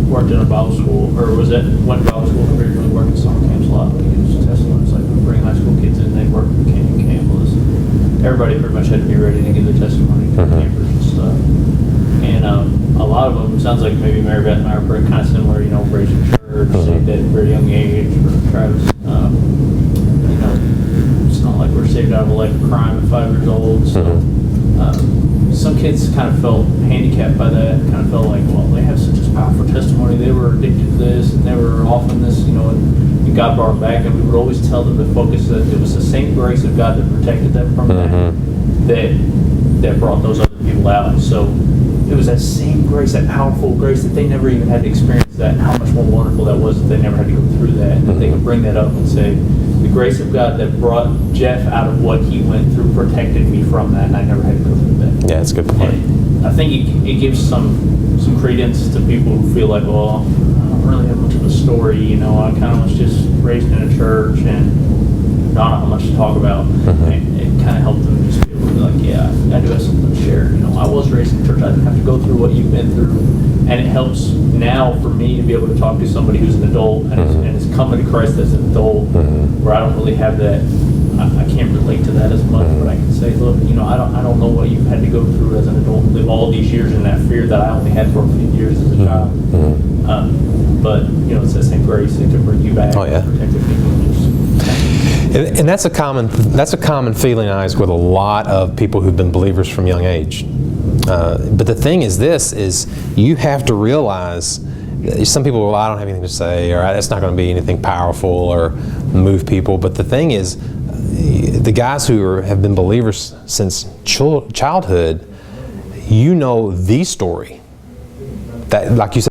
worked in a Bible school, or went to Bible school, and originally worked in summer camps a lot. He was testimonies like we bring high school kids in, they work in camp. Everybody pretty much had to be ready to give their testimony to the campers and stuff. And a lot of them, sounds like maybe Mary Beth and I are pretty kind of similar, raised in church, saved at a very young age, or Travis. It's not like we're saved out of a life of crime at 5 years old. So some kids kind of felt handicapped by that, kind of felt like, well, they have such a powerful testimony. They were addicted to this, and they were off in this, and God brought them back. And we would always tell them to focus that it was the same grace of God that protected them from that brought those other people out. So it was that same grace, that powerful grace that they never even had to experience that, and how much more wonderful that was that they never had to go through that, and that they could bring that up and say, the grace of God that brought Jeff out of what he went through protected me from that, and I never had to go through that. Yeah, that's a good point. And I think it gives some credence to people who feel like, well, I don't really have much of a story, I kind of was just raised in a church and I don't know how much to talk about. And it kind of helped them just be able to be like, yeah, I do have something to share. I was raised in church. I didn't have to go through what you've been through. And it helps now for me to be able to talk to somebody who's an adult and is coming to Christ as an adult, where I don't really have that. I can't relate to that as much, but I can say, look, I don't know what you've had to go through as an adult and live all these years in that fear that I only had for a few years as a child. But it's that same grace to bring you back. Oh, yeah. And protect the people. And that's a common feeling, I with a lot of people who've been believers from young age. But the thing is, you have to realize. Some people, well, I don't have anything to say, or it's not going to be anything powerful or move people. But the thing is, the guys who have been believers since childhood, the story that, like you said,